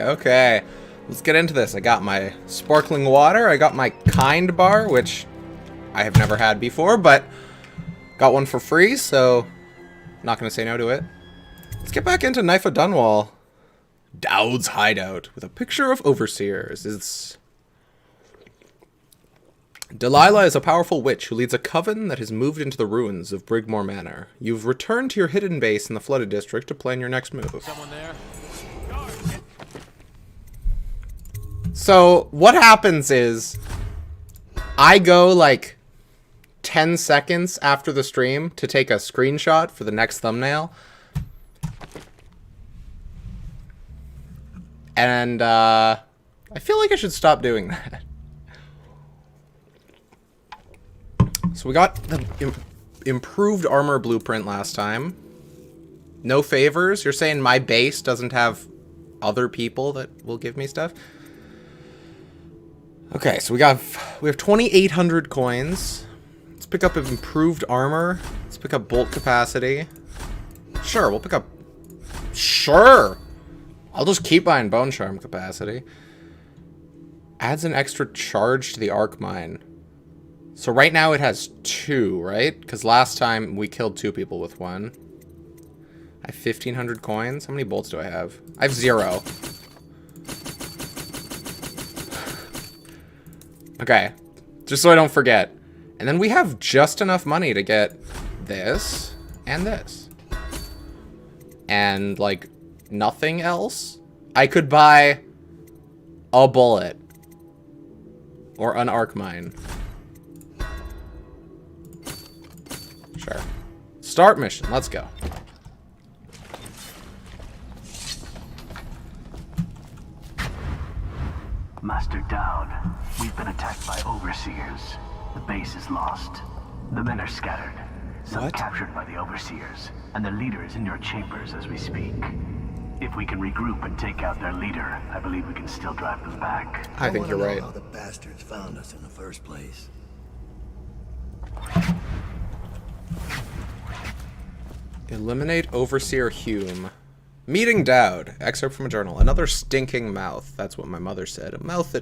Okay. Let's get into this. I got my sparkling water. I got my kind bar, which I have never had before, but got one for free, so not going to say no to it. Let's get back into Knife of Dunwall. Dowd's hideout with a picture of overseers. Delilah is a powerful witch who leads a coven that has moved into the ruins of Brigmore Manor. You've returned to your hidden base in the flooded district to plan your next move. Someone there? So, what happens is, I go like 10 seconds after the stream to take a screenshot for the next thumbnail. And, I feel like I should stop doing that. So we got the improved armor blueprint last time. No favors? You're saying my base doesn't have other people that will give me stuff? Okay, so we have 2,800 coins. Let's pick up improved armor. Let's pick up bolt capacity. Sure, we'll pick up... Sure! I'll just keep buying bone charm capacity. Adds an extra charge to the arc mine. So right now it has 2, right? Because last time we killed 2 people with 1. I have 1,500 coins. How many bolts do I have? I have 0. Okay. Just so I don't forget. And then we have just enough money to get this and this. And, like, nothing else? I could buy a bullet. Or an arc mine. Sure. Start mission. Let's go. Master Dowd, we've been attacked by overseers. The base is lost. The men are scattered. Some What? captured by the overseers, and the leader is in your chambers as we speak. If we can regroup and take out their leader, I believe we can still drive them back. I think you're right. How the bastards found us in the first place. Eliminate Overseer Hume. Meeting Dowd. Excerpt from a journal. Another stinking mouth. That's what my mother said. A mouth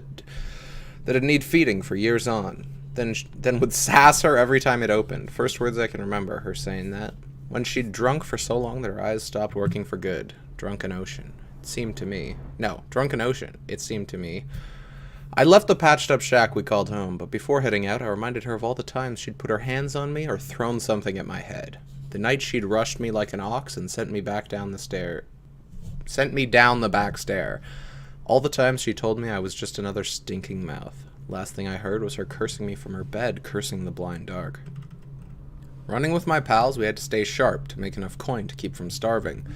that'd need feeding for years on. Then would sass her every time it opened. First words I can remember her saying that. When she'd drunk for so long that her eyes stopped working for good. Drunken ocean. It seemed to me. No, drunken ocean. It seemed to me. I left the patched up shack we called home, but before heading out I reminded her of all the times she'd put her hands on me or thrown something at my head. The night she'd rushed me like an ox and sent me down the back stair. All the times she told me I was just another stinking mouth. Last thing I heard was her cursing me from her bed, cursing the blind dark. Running with my pals, we had to stay sharp to make enough coin to keep from starving.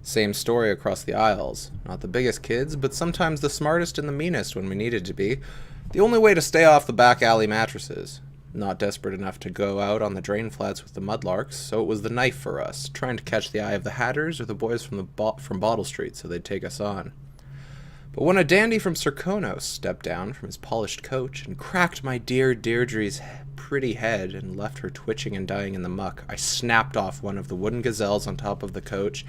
Same story across the aisles. Not the biggest kids, but sometimes the smartest and the meanest when we needed to be. The only way to stay off the back alley mattresses. Not desperate enough to go out on the drain flats with the mudlarks, so it was the knife for us, trying to catch the eye of the Hatters or the boys from Bottle Street so they'd take us on. But when a dandy from Serkonos stepped down from his polished coach and cracked my dear Deirdre's pretty head and left her twitching and dying in the muck, I snapped off one of the wooden gazelles on top of the coach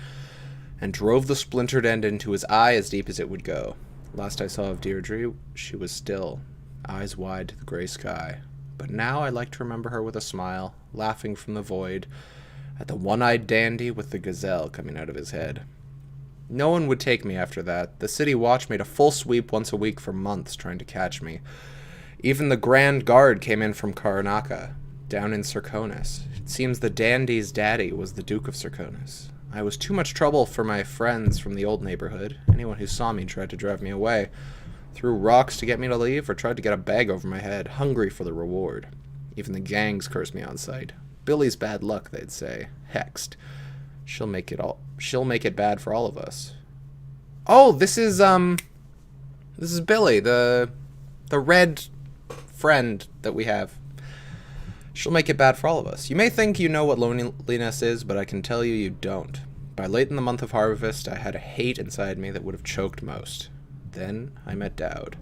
and drove the splintered end into his eye as deep as it would go. Last I saw of Deirdre, she was still, eyes wide to the gray sky. But now I like to remember her with a smile, laughing from the void, at the one-eyed dandy with the gazelle coming out of his head. No one would take me after that. The city watch made a full sweep once a week for months trying to catch me. Even the Grand Guard came in from Karanaka, down in Serkonos. It seems the dandy's daddy was the Duke of Serkonos. I was too much trouble for my friends from the old neighborhood. Anyone who saw me tried to drive me away. Threw rocks to get me to leave, or tried to get a bag over my head, hungry for the reward. Even the gangs cursed me on sight. Billy's bad luck, they'd say. Hexed. She'll make it bad for all of us. Oh, this is Billy, the red friend that we have. She'll make it bad for all of us. You may think you know what loneliness is, but I can tell you you don't. By late in the month of harvest, I had a hate inside me that would have choked most. Then I met Dowd.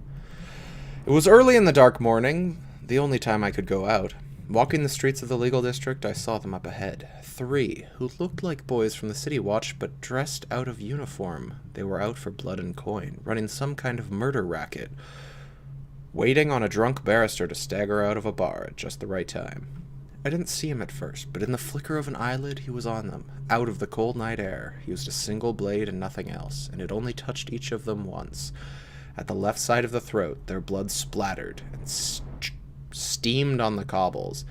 It was early in the dark morning, the only time I could go out. Walking the streets of the legal district, I saw them up ahead. 3, who looked like boys from the city watch, but dressed out of uniform. They were out for blood and coin, running some kind of murder racket, waiting on a drunk barrister to stagger out of a bar at just the right time. I didn't see him at first, but in the flicker of an eyelid, he was on them, out of the cold night air. He used a single blade and nothing else, and it only touched each of them once. At the left side of the throat, their blood splattered and steamed on the cobbles.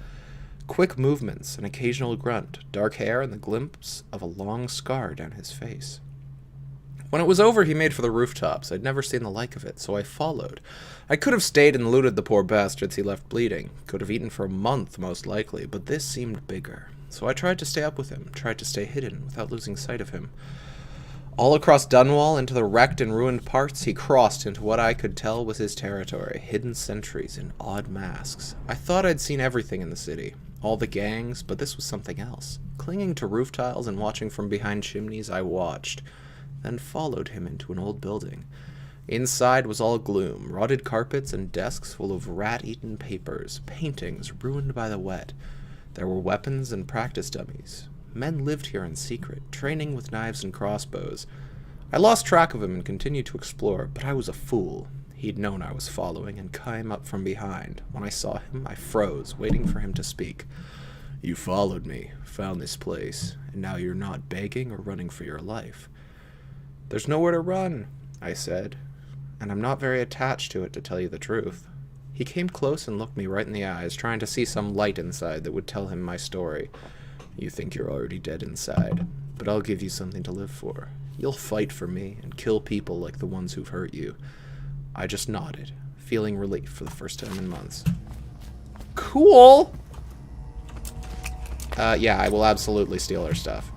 Quick movements, an occasional grunt, dark hair, and the glimpse of a long scar down his face. When it was over, he made for the rooftops. I'd never seen the like of it, so I followed. I could have stayed and looted the poor bastards he left bleeding. Could have eaten for a month, most likely, but this seemed bigger. So I tried to stay up with him, tried to stay hidden without losing sight of him. All across Dunwall, into the wrecked and ruined parts, he crossed into what I could tell was his territory, hidden sentries in odd masks. I thought I'd seen everything in the city, all the gangs, but this was something else. Clinging to roof tiles and watching from behind chimneys, I watched, then followed him into an old building. Inside was all gloom, rotted carpets and desks full of rat-eaten papers, paintings ruined by the wet. There were weapons and practice dummies. Men lived here in secret, training with knives and crossbows. I lost track of him and continued to explore, but I was a fool. He'd known I was following and came up from behind. When I saw him, I froze, waiting for him to speak. You followed me, found this place, and now you're not begging or running for your life. There's nowhere to run, I said, and I'm not very attached to it, to tell you the truth. He came close and looked me right in the eyes, trying to see some light inside that would tell him my story. You think you're already dead inside, but I'll give you something to live for. You'll fight for me and kill people like the ones who've hurt you. I just nodded, feeling relief for the first time in months. Cool! Yeah, I will absolutely steal her stuff.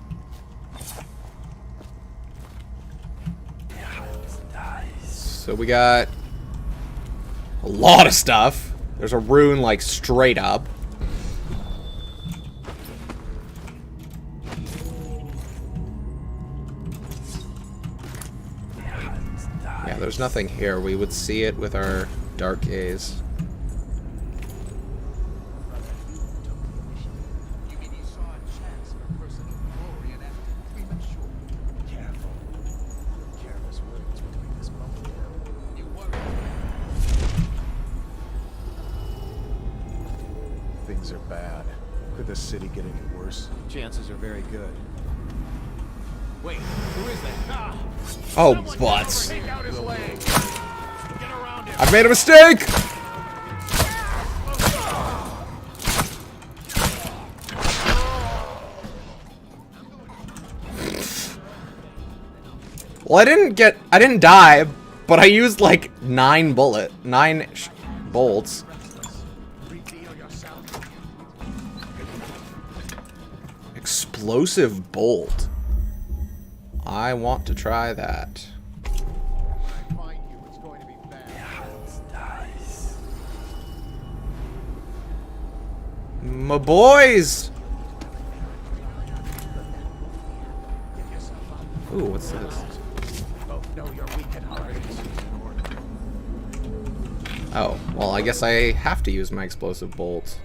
So we got a lot of stuff. There's a rune, like, straight up. Yeah, there's nothing here. We would see it with our dark gaze. Things are bad. Could the city get any worse? Chances are very good. Wait, who is that? Ah! Oh, butts. I've made a mistake! Well, I didn't die, but I used like 9 bolts. Explosive bolt. I want to try that. My boys! Ooh, what's this? Oh, well, I guess I have to use my explosive bolts.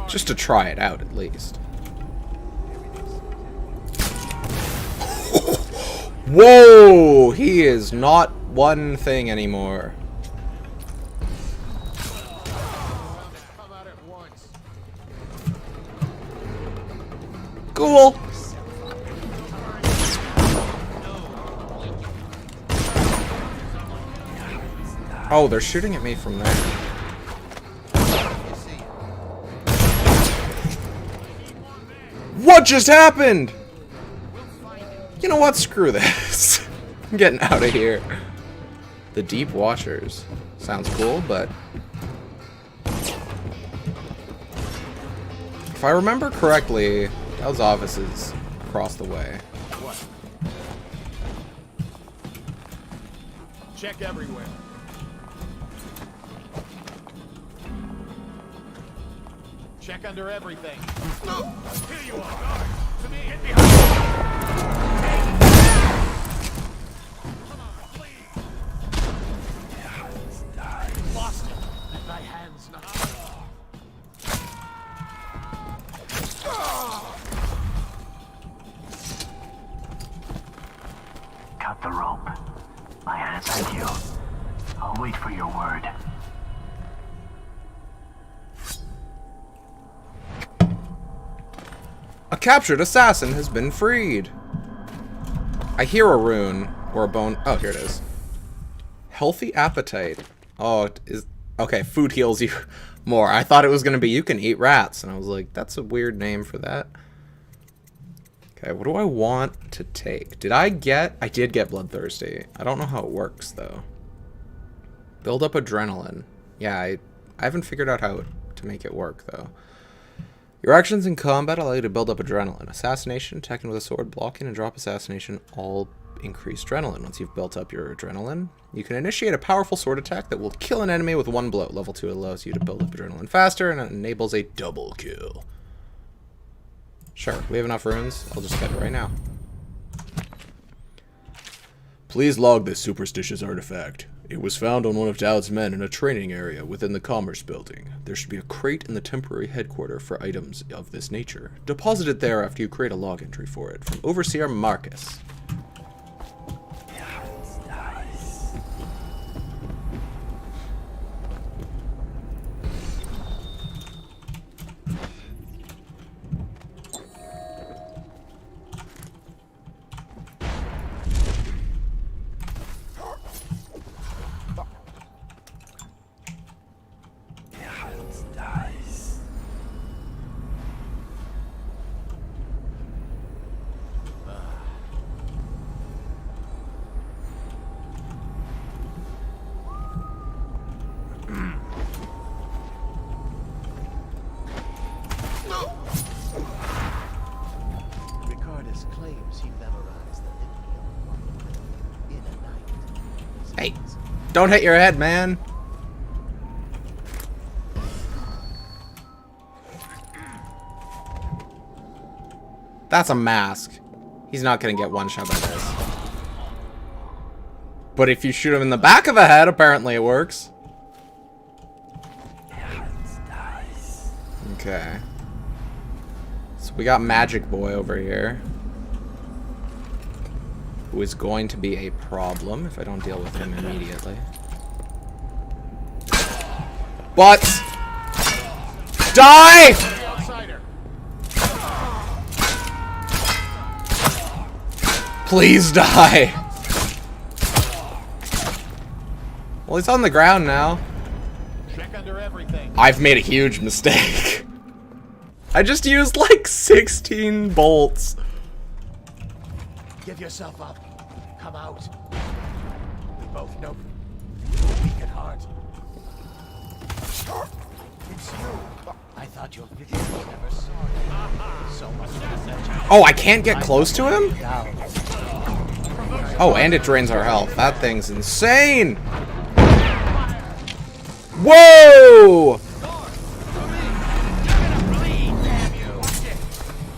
Just to try it out, at least. Whoa! He is not one thing anymore. Cool! Oh, they're shooting at me from there. What just happened? You know what? Screw this. I'm getting out of here. The Deep Watchers. Sounds cool, but... if I remember correctly, those offices across the way. What? Check everywhere. Check under everything. Here you are. To me, get behind. Come on, please. Lost him. Let thy hands not. the rope. Thank you. I'll wait for your word. A captured assassin has been freed. I hear a rune or a bone. Oh, here it is. Healthy appetite. Oh, it is okay. Food heals you more. I thought it was gonna be you can eat rats, and I was like, that's a weird name for that. Okay, what do I want to take? I did get bloodthirsty. I don't know how it works though. Build up adrenaline. Yeah, I haven't figured out how to make it work though. Your actions in combat allow you to build up adrenaline. Assassination, attacking with a sword, blocking, and drop assassination all increase adrenaline. Once you've built up your adrenaline, you can initiate a powerful sword attack that will kill an enemy with one blow. Level 2 allows you to build up adrenaline faster, and it enables a double kill. Sure, we have enough runes. I'll just get it right now. Please log this superstitious artifact. It was found on one of Dowd's men in a training area within the Commerce Building. There should be a crate in the temporary headquarters for items of this nature. Deposit it there after you create a log entry for it. From Overseer Marcus. Hey, don't hit your head, man. That's a mask. He's not gonna get one shot by this. But if you shoot him in the back of the head, apparently it works. Okay. So we got Magic Boy over here, who is going to be a problem if I don't deal with him immediately. But die! Please die. Well, he's on the ground now. Check under everything. I've made a huge mistake. I just used like 16 bolts. Give yourself up. Come out. We both know you're weak at heart. It's you. I thought your video never saw it. So much asset. Oh, I can't get close to him? Oh, and it drains our health. That thing's insane. Whoa!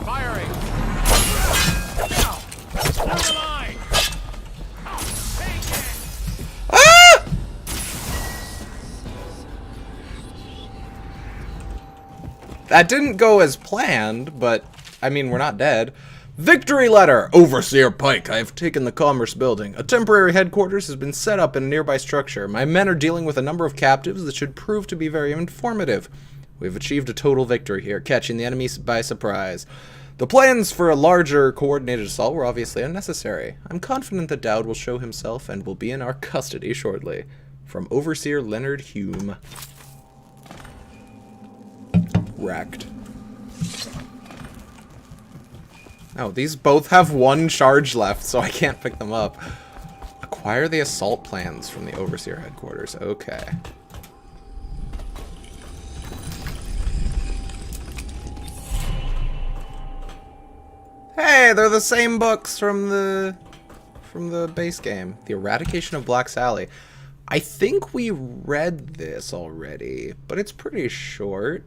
Firing. Ah! That didn't go as planned, but I mean, we're not dead. Victory letter! Overseer Pike, I have taken the Commerce Building. A temporary headquarters has been set up in a nearby structure. My men are dealing with a number of captives that should prove to be very informative. We have achieved a total victory here, catching the enemy by surprise. The plans for a larger, coordinated assault were obviously unnecessary. I'm confident that Dowd will show himself and will be in our custody shortly. From Overseer Leonard Hume. Wrecked. Oh, these both have one charge left, so I can't pick them up. Acquire the assault plans from the Overseer headquarters. Okay. Hey, they're the same books from the base game. The Eradication of Black Sally. I think we read this already, but it's pretty short.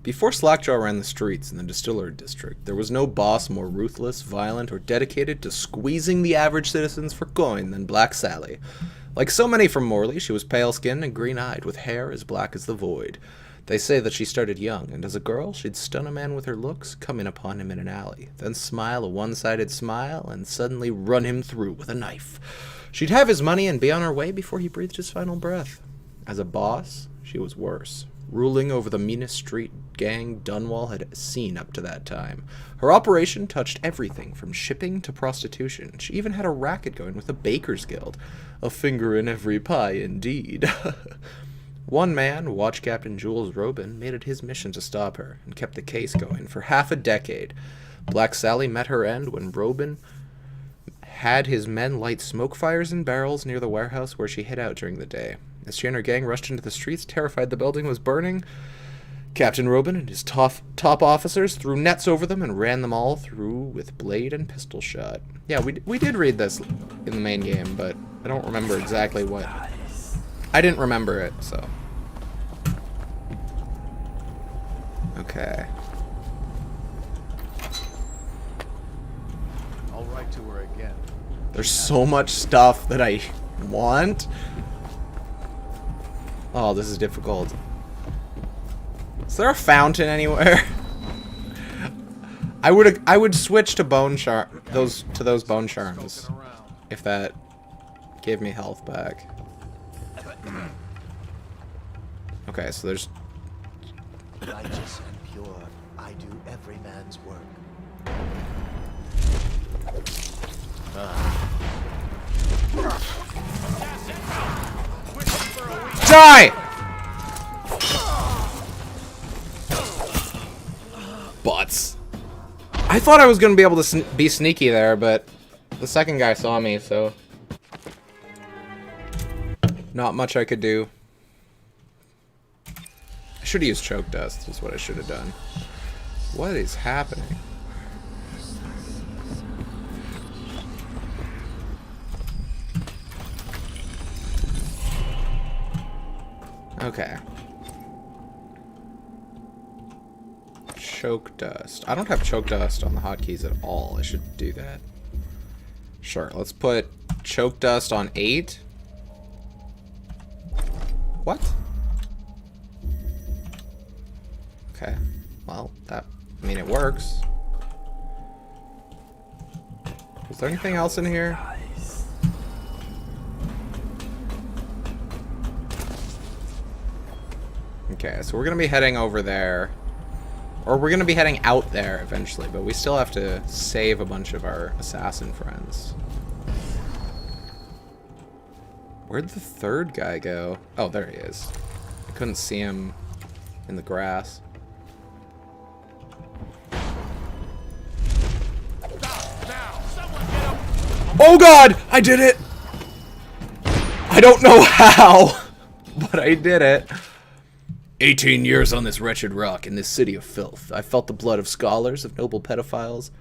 Before Slackjaw ran the streets in the Distillery District, there was no boss more ruthless, violent, or dedicated to squeezing the average citizens for coin than Black Sally. Like so many from Morley, she was pale-skinned and green-eyed, with hair as black as the void. They say that she started young, and as a girl, she'd stun a man with her looks, come in upon him in an alley, then smile a one-sided smile, and suddenly run him through with a knife. She'd have his money and be on her way before he breathed his final breath. As a boss, she was worse, ruling over the meanest street gang Dunwall had seen up to that time. Her operation touched everything from shipping to prostitution. She even had a racket going with the Bakers Guild. A finger in every pie, indeed. One man, Watch Captain Jules Robin, made it his mission to stop her, and kept the case going for half a decade. Black Sally met her end when Robin had his men light smoke fires in barrels near the warehouse where she hid out during the day. As she and her gang rushed into the streets, terrified the building was burning, Captain Robin and his top officers threw nets over them and ran them all through with blade and pistol shot. Yeah, we did read this in the main game, but I don't remember exactly what. I didn't remember it, so. Okay. I'll write to her again. There's so much stuff that I want. Oh, this is difficult. Is there a fountain anywhere? I would switch to those bone charms if that gave me health back. Okay, so there's Righteous and pure, I do every man's work. die! Butts. I thought I was gonna be able to be sneaky there, but the second guy saw me, so not much I could do. I should have used choke dust, is what I should have done. What is happening? Okay. Choke dust. I don't have choke dust on the hotkeys at all. I should do that. Sure, let's put choke dust on 8. What? Okay. Well, that, I mean, it works. Is there anything else in here? Okay, so we're gonna be heading over there. Or we're gonna be heading out there eventually, but we still have to save a bunch of our assassin friends. Where'd the third guy go? Oh, there he is. I couldn't see him in the grass. Oh god! I did it! I don't know how, but I did it. 18 years on this wretched rock in this city of filth. I felt the blood of scholars, of noble pedophiles.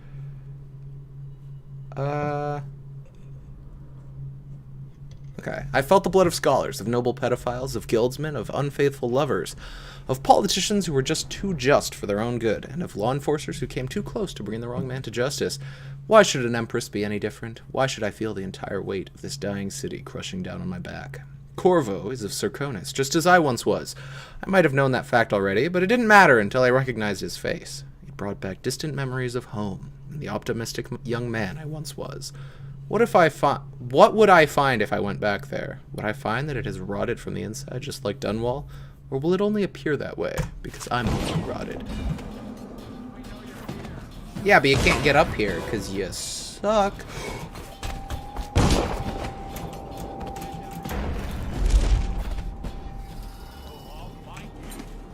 Okay. I felt the blood of scholars, of noble pedophiles, of guildsmen, of unfaithful lovers, of politicians who were just too just for their own good, and of law enforcers who came too close to bring the wrong man to justice. Why should an empress be any different? Why should I feel the entire weight of this dying city crushing down on my back? Corvo is of Serconis, just as I once was. I might have known that fact already, but it didn't matter until I recognized his face. It brought back distant memories of home, and the optimistic young man I once was. What would I find if I went back there? Would I find that it has rotted from the inside, just like Dunwall? Or will it only appear that way, because I'm also rotted? Yeah, but you can't get up here, because you suck.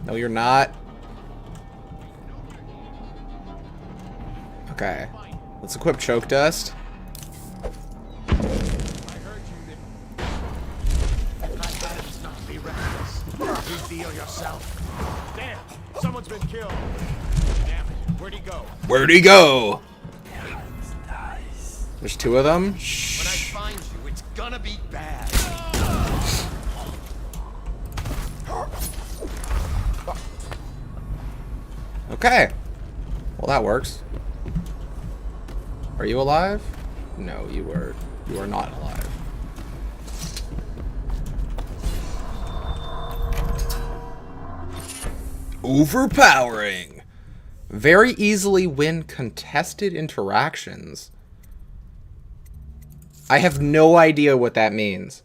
No, you're not. Okay. Let's equip choke dust. Reveal yourself. Damn, someone's been killed. Damn it, where'd he go? Where'd he go? There's 2 of them. When I find you, it's gonna be bad. Okay. Well, that works. Are you alive? No, you are not alive. Overpowering. Very easily win contested interactions. I have no idea what that means.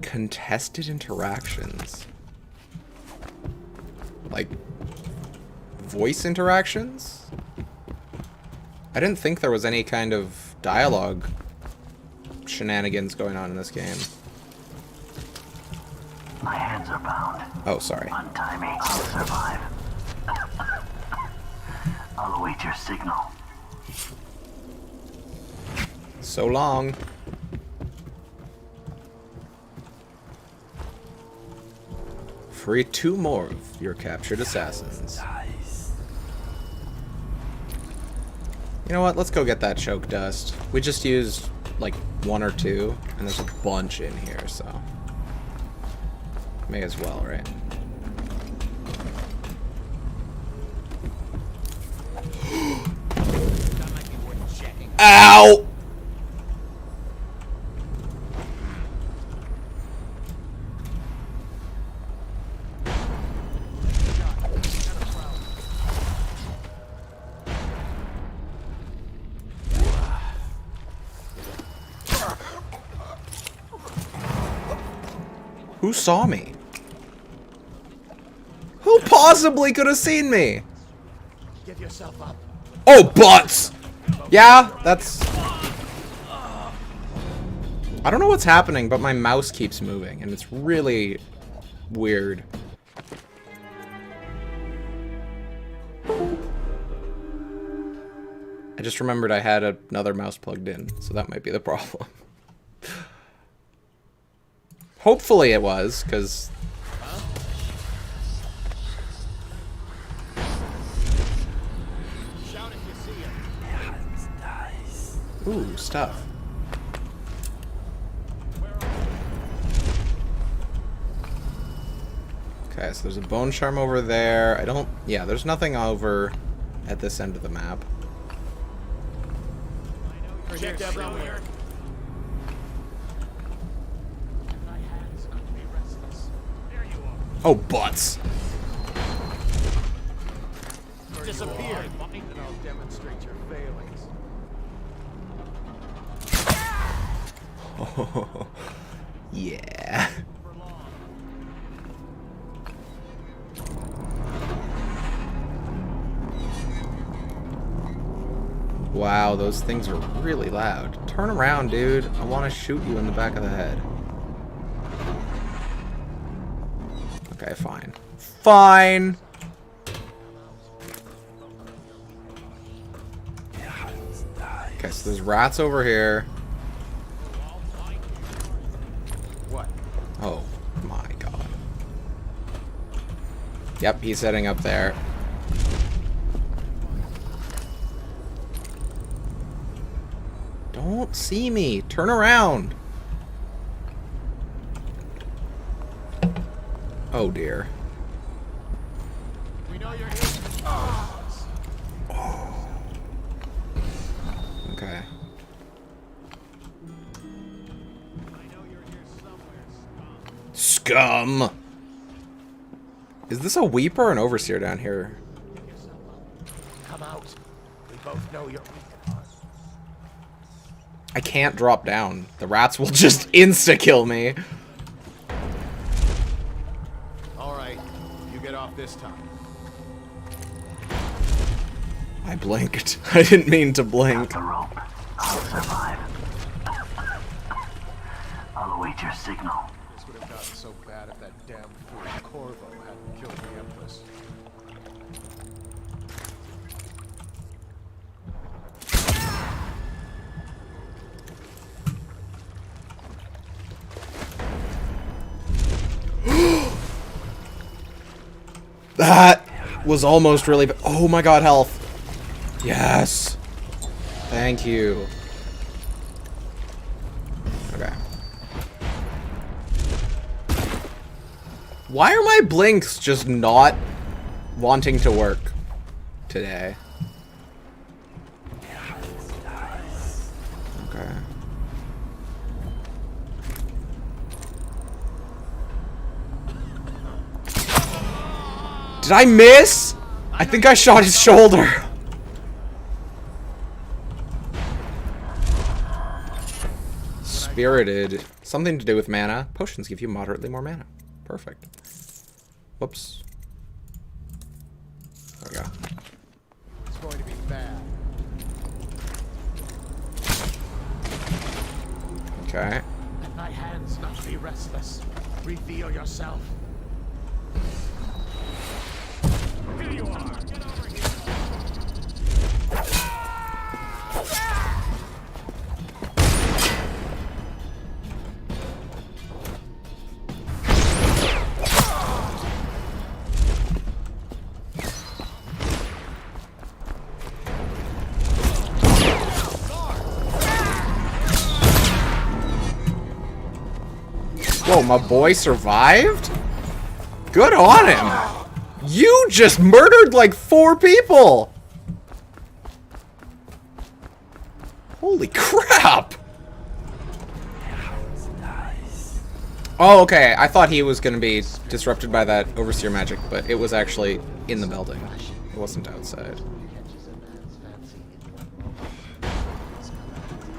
Contested interactions. Like, voice interactions? I didn't think there was any kind of dialogue shenanigans going on in this game. My hands are bound. Oh, sorry. Untie me. I'll survive. I'll await your signal. So long. Free 2 more of your captured assassins. You know what? Let's go get that choke dust. We just used like 1 or 2, and there's a bunch in here, so may as well, right? Ow! Who saw me? Who possibly could have seen me? Give yourself up. Oh, butts! Yeah, that's... I don't know what's happening, but my mouse keeps moving, and it's really weird. I just remembered I had another mouse plugged in, so that might be the problem. Hopefully it was, because... Ooh, stuff. Okay, so there's a bone charm over there. I don't... Yeah, there's nothing over at this end of the map. Check everywhere. Oh, butts. Disappear. And I'll demonstrate your failings. Oh, yeah. Wow, those things are really loud. Turn around, dude. I want to shoot you in the back of the head. Okay, fine. Fine! Okay, so there's rats over here. What? Oh my god. Yep, he's setting up there. Don't see me. Turn around. Oh dear. We know you're here. Okay. I know you're here somewhere, Scum! Is this a Weeper or an Overseer down here? Come out. We both know you're weak. I can't drop down. The rats will just insta-kill me. Alright, you get off this time. I blinked. I didn't mean to blink. The rope. I'll survive. I'll await your signal. This would have gotten so bad if that damn fool Corvo hadn't killed the Empress. That was almost really bad. Oh my god, health. Yes. Thank you. Okay. Why are my blinks just not wanting to work today? Okay. Did I miss? I think I shot his shoulder. Spirited. Something to do with mana. Potions give you moderately more mana. Perfect. Whoops. There we go. It's going to be bad. Okay. Let my hands not be restless. Reveal yourself. Here you are. Get over here. Whoa, my boy survived? Good on him! You just murdered like 4 people! Holy crap! Oh, okay. I thought he was gonna be disrupted by that overseer magic, but it was actually in the building. It wasn't outside.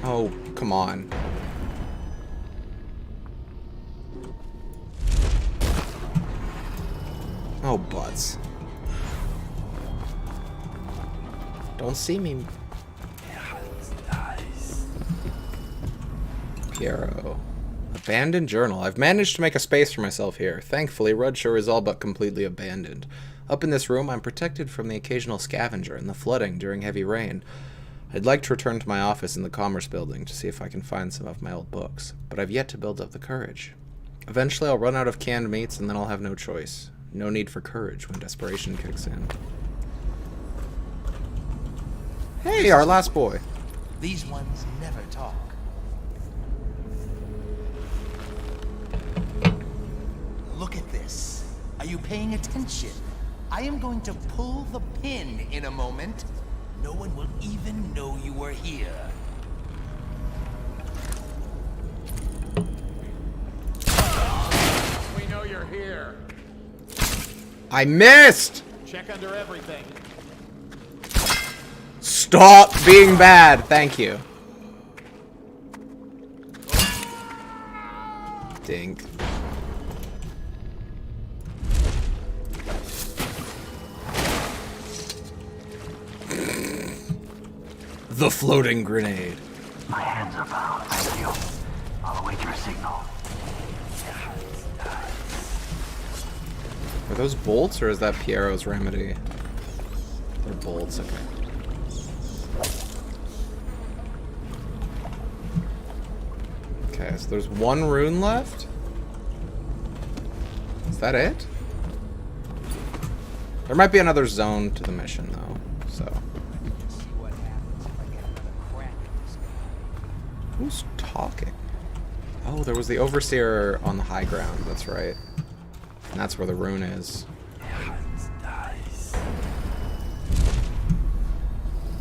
Oh, come on. Oh, butts. Don't see me. Piero. Abandoned journal. I've managed to make a space for myself here. Thankfully, Rudshore is all but completely abandoned. Up in this room, I'm protected from the occasional scavenger and the flooding during heavy rain. I'd like to return to my office in the Commerce Building to see if I can find some of my old books, but I've yet to build up the courage. Eventually, I'll run out of canned meats, and then I'll have no choice. No need for courage when desperation kicks in. Hey, our last boy. These ones never talk. Look at this. Are you paying attention? I am going to pull the pin in a moment. No one will even know you were here. We know you're here. I missed! Check under everything. Stop being bad. Thank you. Dink. The floating grenade. My hands are bound. Thank you. I'll await your signal. Are those bolts or is that Piero's remedy? They're bolts, okay. Okay, so there's 1 rune left? Is that it? There might be another zone to the mission though, so. Who's talking? Oh, there was the Overseer on the high ground, that's right. And that's where the rune is.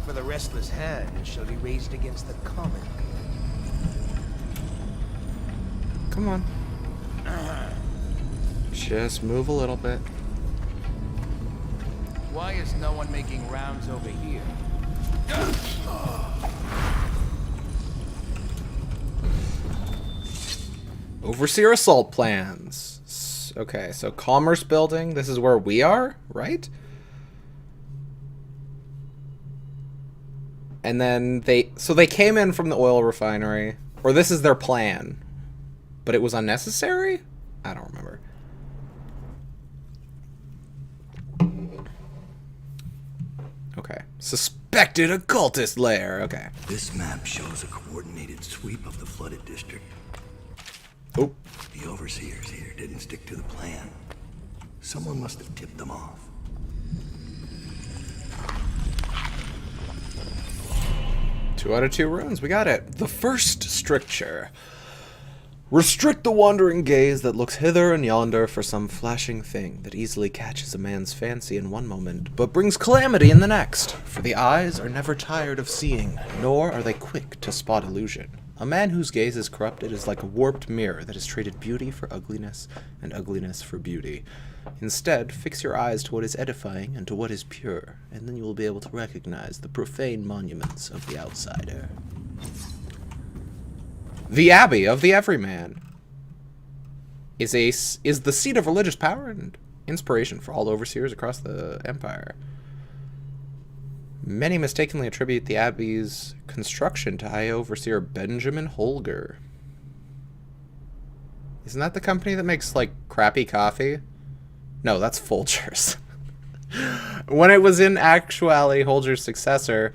For the restless hand, it shall be raised against the common. Come on. Just move a little bit. Why is no one making rounds over here? Overseer assault plans. Okay, so Commerce Building. This is where we are, right? And then they came in from the oil refinery, or this is their plan, but it was unnecessary? I don't remember. Okay. Suspected occultist lair. Okay. This map shows a coordinated sweep of the flooded district. Oh. The overseers here didn't stick to the plan. Someone must have tipped them off. Two out of 2 runes. We got it. The first stricture. Restrict the wandering gaze that looks hither and yonder for some flashing thing that easily catches a man's fancy in one moment, but brings calamity in the next. For the eyes are never tired of seeing, nor are they quick to spot illusion. A man whose gaze is corrupted is like a warped mirror that has traded beauty for ugliness and ugliness for beauty. Instead, fix your eyes to what is edifying and to what is pure, and then you will be able to recognize the profane monuments of the outsider. The Abbey of the Everyman is the seat of religious power and inspiration for all overseers across the Empire. Many mistakenly attribute the Abbey's construction to High Overseer Benjamin Holger. Isn't that the company that makes, like, crappy coffee? No, that's Folgers. When it was in actuality Holger's successor,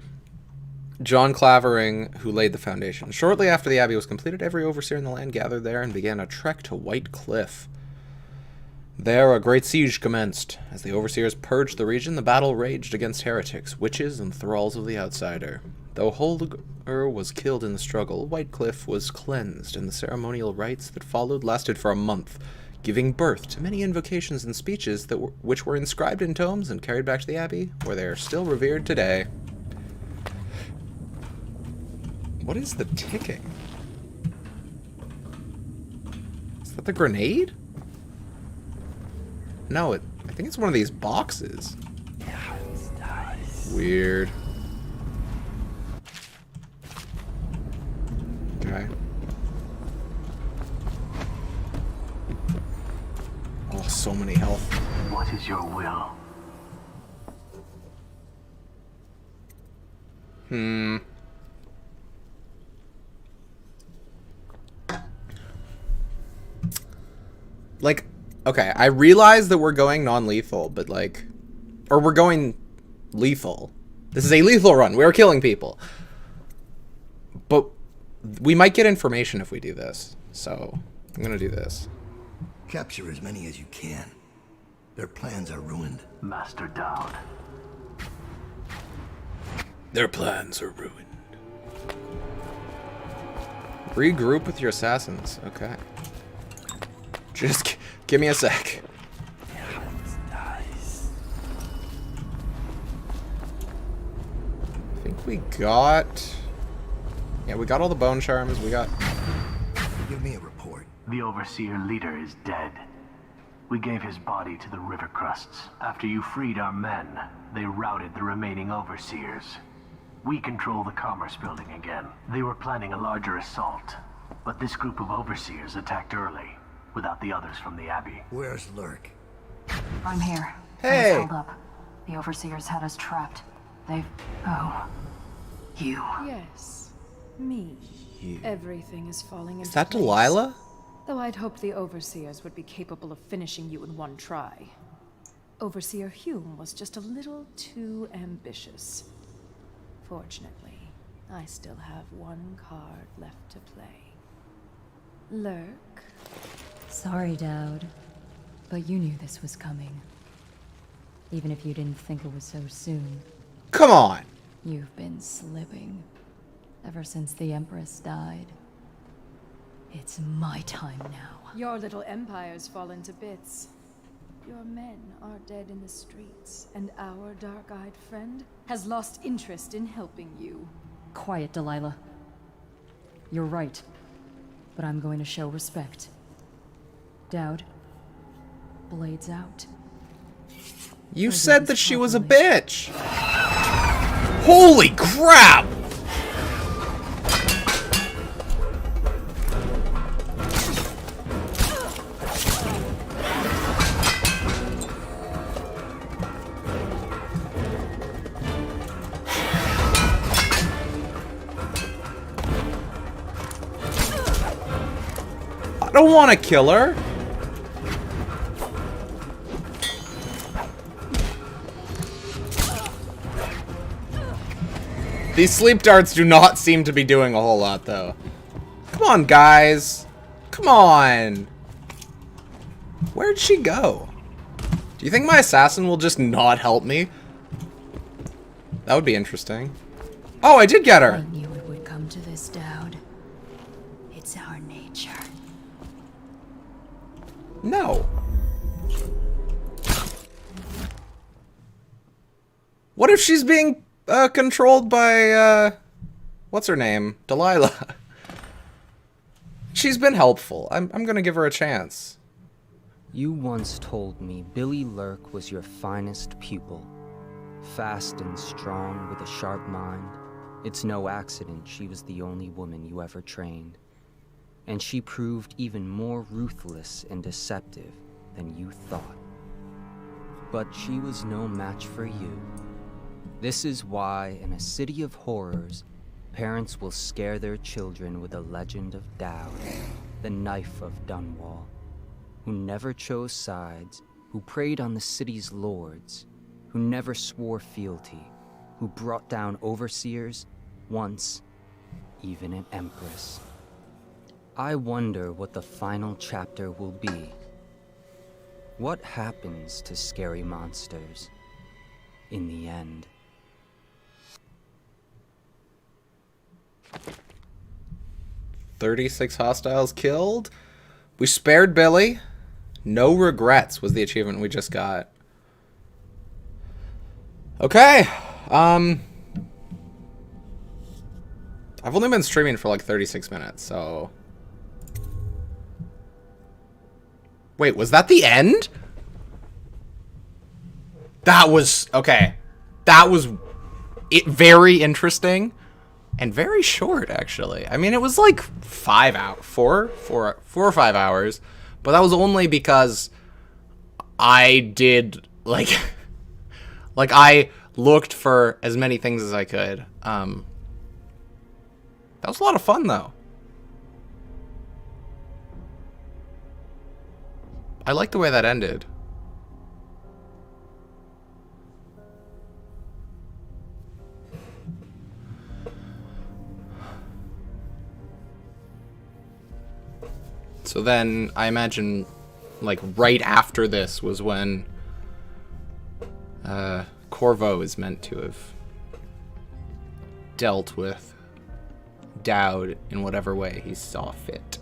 John Clavering, who laid the foundation. Shortly after the Abbey was completed, every overseer in the land gathered there and began a trek to White Cliff. There, a great siege commenced. As the overseers purged the region, the battle raged against heretics, witches, and thralls of the outsider. Though Holger was killed in the struggle, White Cliff was cleansed, and the ceremonial rites that followed lasted for a month, giving birth to many invocations and speeches which were inscribed in tomes and carried back to the Abbey, where they are still revered today. What is the ticking? Is that the grenade? No, I think it's one of these boxes. Weird. Okay. Oh, so many health. What is your will? Like, okay, I realize that we're going non-lethal, but like, or we're going lethal. This is a lethal run. We're killing people. But we might get information if we do this. So, I'm gonna do this. Capture as many as you can. Their plans are ruined. Master Dowd. Their plans are ruined. Regroup with your assassins. Okay. Just give me a sec. I think we got... Yeah, we got all the bone charms. We got... Give me a report. The Overseer leader is dead. We gave his body to the river crusts. After you freed our men, they routed the remaining Overseers. We control the Commerce Building again. They were planning a larger assault, but this group of Overseers attacked early, without the others from the Abbey. Where's Lurk? I'm here. Hey! Things held up. The Overseers had us trapped. They've... Oh. You. Yes. Me. Everything is falling into Is that place. Delilah? Though I'd hoped the Overseers would be capable of finishing you in one try. Overseer Hume was just a little too ambitious. Fortunately, I still have one card left to play. Lurk. Sorry, Dowd, but you knew this was coming. Even if you didn't think it was so soon. Come on! You've been slipping ever since the Empress died. It's my time now. Your little empire's fallen to bits. Your men are dead in the streets, and our dark-eyed friend has lost interest in helping you. Quiet, Delilah. You're right, but I'm going to show respect. Dowd, blades out. You said that she was a bitch! Holy crap! I don't want to kill her. These sleep darts do not seem to be doing a whole lot, though. Come on, guys. Come on. Where'd she go? Do you think my assassin will just not help me? That would be interesting. Oh, I did get her. I knew it would come to this, Dowd. It's our nature. No. What if she's being controlled by, what's her name? Delilah. she's been helpful. I'm gonna give her a chance. You once told me Billy Lurk was your finest pupil. Fast and strong with a sharp mind. It's no accident she was the only woman you ever trained. And she proved even more ruthless and deceptive than you thought. But she was no match for you. This is why, in a city of horrors, parents will scare their children with the legend of Dowd, the knife of Dunwall, who never chose sides, who preyed on the city's lords, who never swore fealty, who brought down overseers, once even an empress. I wonder what the final chapter will be. What happens to scary monsters in the end? "36 hostiles killed. We spared Billy. No regrets" was the achievement we just got. Okay. I've only been streaming for like 36 minutes, so... Wait, was that the end? That was... Okay. That was very interesting. And very short, actually. I mean, it was like 5 hours. 4 or 5 hours. But that was only because I did, like... like, I looked for as many things as I could. That was a lot of fun, though. I like the way that ended. So then, I imagine, like, right after this was when Corvo is meant to have dealt with Dowd in whatever way he saw fit.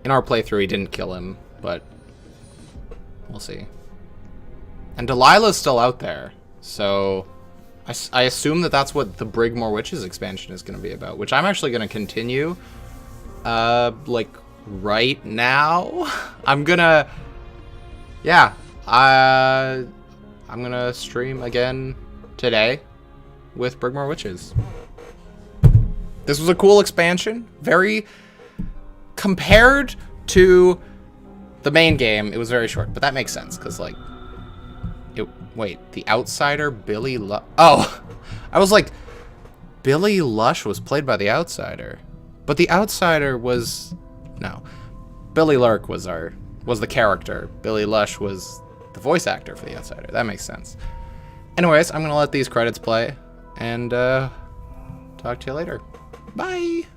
In our playthrough, he didn't kill him, but we'll see. And Delilah's still out there, so I assume that that's what the Brigmore Witches expansion is going to be about, which I'm actually going to continue, like, right now. I'm gonna, yeah, I'm gonna stream again today with Brigmore Witches. This was a cool expansion. Very... Compared to the main game, it was very short. But that makes sense, because, like... Wait, the Outsider, Billy Lush... Oh! I was like... Billy Lush was played by the Outsider. But the Outsider was... No. Billy Lurk was the character. Billy Lush was the voice actor for the Outsider. That makes sense. Anyways, I'm going to let these credits play. And, talk to you later. Bye!